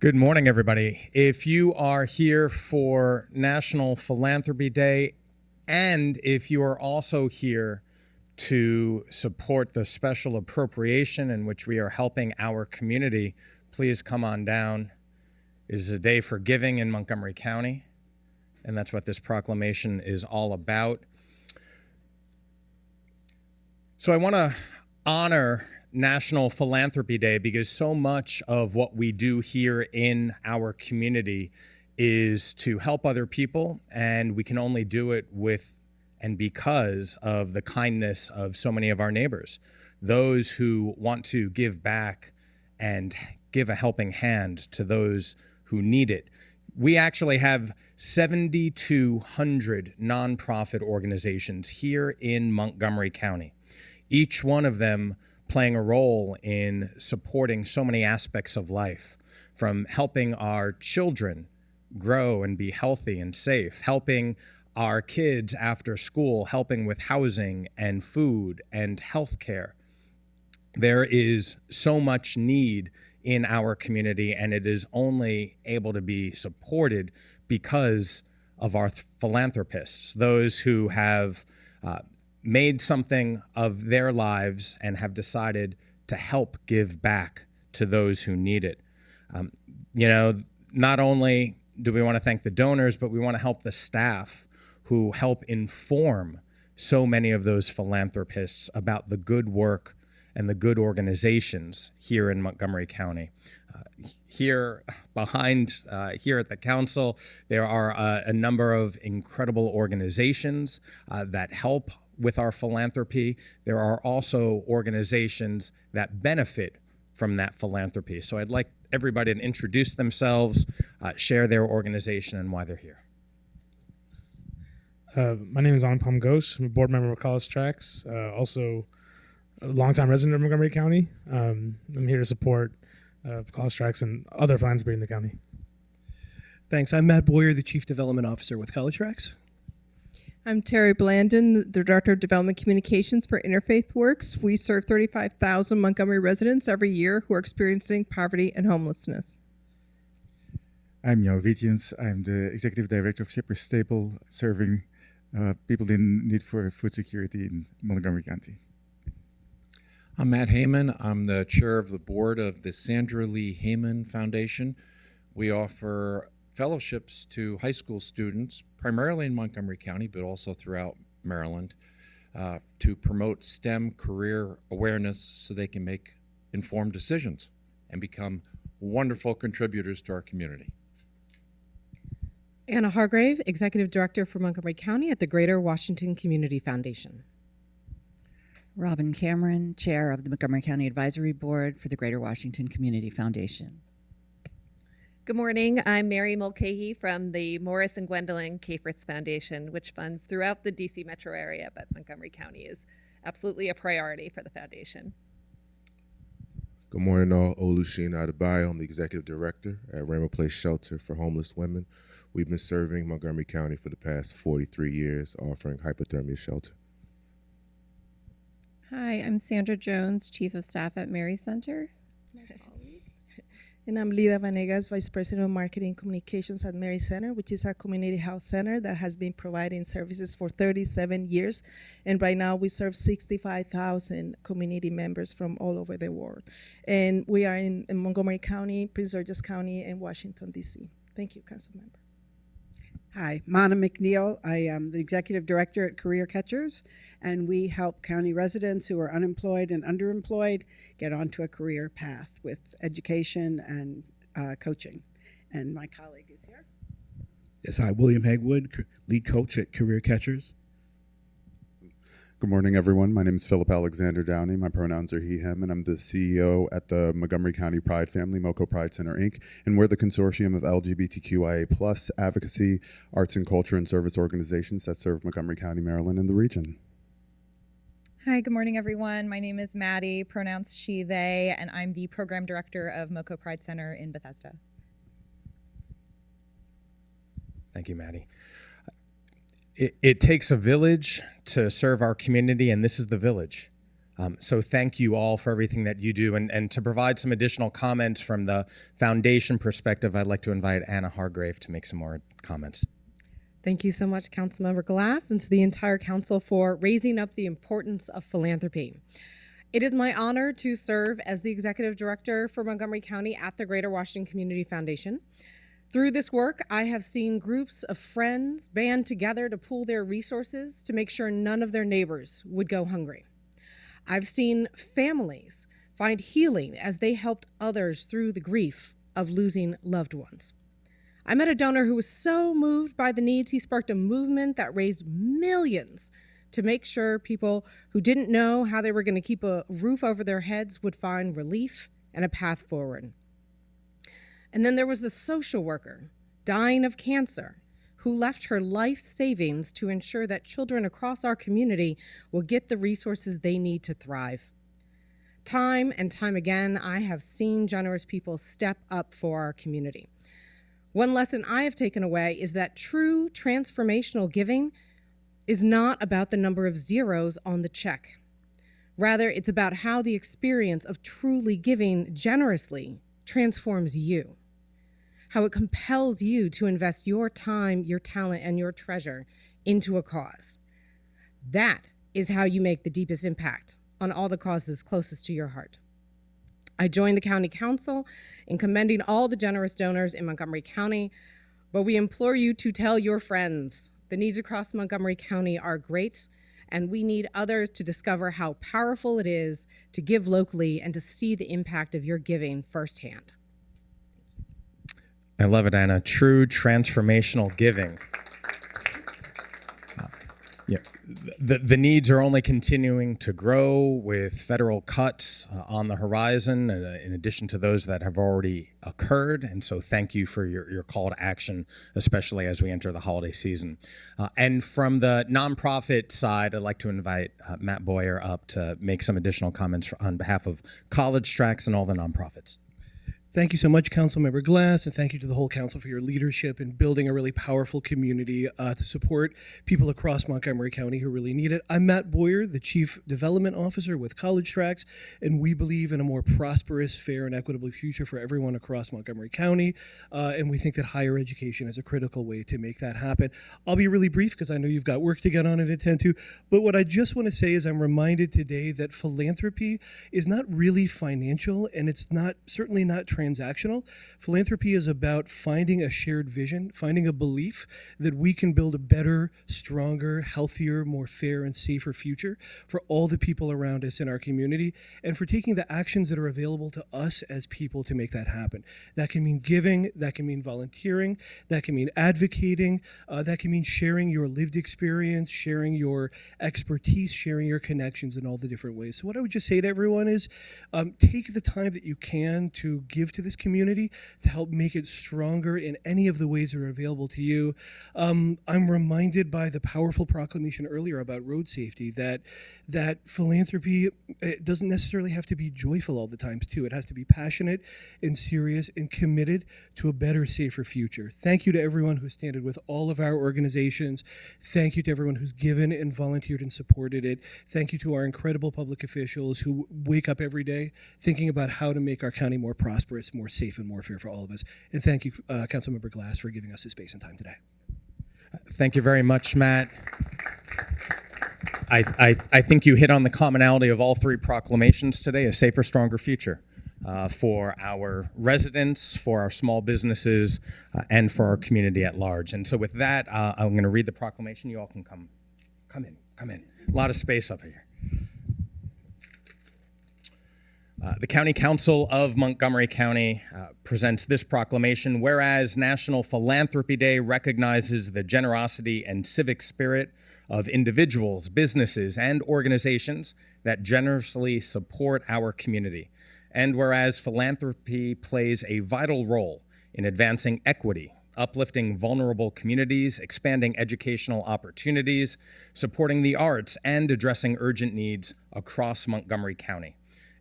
Good morning, everybody. If you are here for National Philanthropy Day, and if you are also here to support the special appropriation in which we are helping our community, please come on down. It is a day for giving in Montgomery County, and that's what this proclamation is all about. So I want to honor National Philanthropy Day because so much of what we do here in our community is to help other people, and we can only do it with and because of the kindness of so many of our neighbors, those who want to give back and give a helping hand to those who need it. We actually have 7,200 nonprofit organizations here in Montgomery County, each one of them playing a role in supporting so many aspects of life, from helping our children grow and be healthy and safe, helping our kids after school, helping with housing and food and health care. There is so much need in our community, and it is only able to be supported because of our philanthropists, those who have made something of their lives and have decided to help give back to those who need it. Not only do we want to thank the donors, but we want to help the staff who help inform so many of those philanthropists about the good work and the good organizations here in Montgomery County. Here behind, here at the council, there are a number of incredible organizations that help with our philanthropy. There are also organizations that benefit from that philanthropy. So I'd like everybody to introduce themselves, share their organization and why they're here. My name is Anupam Ghosh. I'm a board member of College Tracks, also a longtime resident of Montgomery County. I'm here to support College Tracks and other philanthropy in the county. Thanks. I'm Matt Boyer, the Chief Development Officer with College Tracks. I'm Terry Blandon, the Director of Development Communications for Interfaith Works. We serve 35,000 Montgomery residents every year who are experiencing poverty and homelessness. I'm Jan Wietjens. I'm the Executive Director of Shepherd Staple, serving people in need for food security in Montgomery County. I'm Matt Heyman. I'm the chair of the board of the Sandra Lee Heyman Foundation. We offer fellowships to high school students, primarily in Montgomery County, but also throughout Maryland, to promote STEM career awareness so they can make informed decisions and become wonderful contributors to our community. Anna Hargrave, Executive Director for Montgomery County at the Greater Washington Community Foundation. Robin Cameron, Chair of the Montgomery County Advisory Board for the Greater Washington Community Foundation. Good morning. I'm Mary Mulcahy from the Morris and Gwendolyn K. Fritz Foundation, which funds throughout the DC metro area, but Montgomery County is absolutely a priority for the foundation. Good morning, all. Olusegun Adebayo. I'm the Executive Director at Rainbow Place Shelter for Homeless Women. We've been serving Montgomery County for the past 43 years, offering hypothermia shelter. Hi, I'm Sandra Jones, Chief of Staff at Mary Center. And I'm Lida Vanegas, Vice President of Marketing Communications at Mary Center, which is a community health center that has been providing services for 37 years. And right now we serve 65,000 community members from all over the world. And we are in Montgomery County, Prince George's County, and Washington, D.C. Thank you, Councilmember. Hi, Mana McNeil. I am the Executive Director at Career Catchers, and we help county residents who are unemployed and underemployed get onto a career path with education and coaching. And my colleague is here. Yes, hi, William Hegwood, lead coach at Career Catchers. Good morning, everyone. My name is Philip Alexander Downey. My pronouns are he, him, and I'm the CEO at the Montgomery County Pride Family, MoCo Pride Center, Inc., and we're the consortium of LGBTQIA+ advocacy, arts and culture, and service organizations that serve Montgomery County, Maryland, and the region. Hi, good morning, everyone. My name is Maddie, pronouns she, they, and I'm the Program Director of MoCo Pride Center in Bethesda. Thank you, Maddie. It takes a village to serve our community, and this is the village. So thank you all for everything that you do. And to provide some additional comments from the foundation perspective, I'd like to invite Anna Hargrave to make some more comments. Thank you so much, Councilmember Glass, and to the entire council for raising up the importance of philanthropy. It is my honor to serve as the executive director for Montgomery County at the Greater Washington Community Foundation. Through this work, I have seen groups of friends band together to pool their resources to make sure none of their neighbors would go hungry. I've seen families find healing as they helped others through the grief of losing loved ones. I met a donor who was so moved by the needs, he sparked a movement that raised millions to make sure people who didn't know how they were going to keep a roof over their heads would find relief and a path forward. And then there was the social worker dying of cancer who left her life savings to ensure that children across our community will get the resources they need to thrive. Time and time again, I have seen generous people step up for our community. One lesson I have taken away is that true transformational giving is not about the number of zeros on the check. Rather, it's about how the experience of truly giving generously transforms you, how it compels you to invest your time, your talent, and your treasure into a cause. That is how you make the deepest impact on all the causes closest to your heart. I joined the County Council in commending all the generous donors in Montgomery County, but we implore you to tell your friends. The needs across Montgomery County are great, and we need others to discover how powerful it is to give locally and to see the impact of your giving firsthand. I love it, Anna. True transformational giving. Yeah, the needs are only continuing to grow with federal cuts on the horizon, in addition to those that have already occurred. And so thank you for your call to action, especially as we enter the holiday season. And from the nonprofit side, I'd like to invite Matt Boyer up to make some additional comments on behalf of College Tracks and all the nonprofits. Thank you so much, Councilmember Glass, and thank you to the whole council for your leadership in building a really powerful community to support people across Montgomery County who really need it. I'm Matt Boyer, the Chief Development Officer with College Tracks, and we believe in a more prosperous, fair, and equitable future for everyone across Montgomery County, and we think that higher education is a critical way to make that happen. I'll be really brief because I know you've got work to get on and attend to, but what I just want to say is I'm reminded today that philanthropy is not really financial, and it's certainly not transactional. Philanthropy is about finding a shared vision, finding a belief that we can build a better, stronger, healthier, more fair and safer future for all the people around us in our community, and for taking the actions that are available to us as people to make that happen. That can mean giving, that can mean volunteering, that can mean advocating, that can mean sharing your lived experience, sharing your expertise, sharing your connections in all the different ways. So what I would just say to everyone is take the time that you can to give to this community to help make it stronger in any of the ways that are available to you. I'm reminded by the powerful proclamation earlier about road safety that philanthropy doesn't necessarily have to be joyful all the times too. It has to be passionate and serious and committed to a better, safer future. Thank you to everyone who standed with all of our organizations. Thank you to everyone who's given and volunteered and supported it. Thank you to our incredible public officials who wake up every day thinking about how to make our county more prosperous, more safe, and more fair for all of us. And thank you, Councilmember Glass, for giving us this space and time today. Thank you very much, Matt. I think you hit on the commonality of all three proclamations today: a safer, stronger future for our residents, for our small businesses, and for our community at large. And so with that, I'm going to read the proclamation. You all can come in. A lot of space up here. The County Council of Montgomery County presents this proclamation. Whereas National Philanthropy Day recognizes the generosity and civic spirit of individuals, businesses, and organizations that generously support our community. And whereas philanthropy plays a vital role in advancing equity, uplifting vulnerable communities, expanding educational opportunities, supporting the arts, and addressing urgent needs across Montgomery County.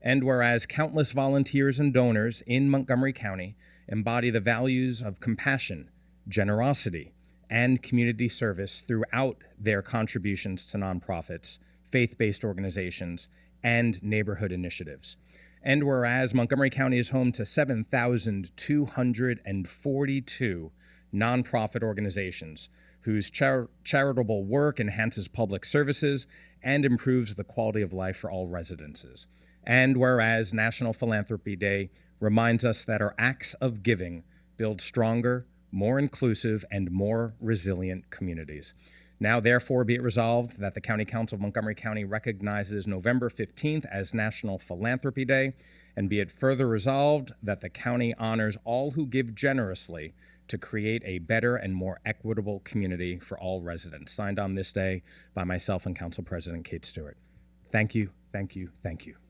And whereas countless volunteers and donors in Montgomery County embody the values of compassion, generosity, and community service throughout their contributions to nonprofits, faith-based organizations, and neighborhood initiatives. And whereas Montgomery County is home to 7,242 nonprofit organizations whose charitable work enhances public services and improves the quality of life for all residents. And whereas National Philanthropy Day reminds us that our acts of giving build stronger, more inclusive, and more resilient communities. Now, therefore, be it resolved that the County Council of Montgomery County recognizes November 15th as National Philanthropy Day, and be it further resolved that the county honors all who give generously to create a better and more equitable community for all residents. Signed on this day by myself and Council President Kate Stewart. Thank you, thank you, thank you.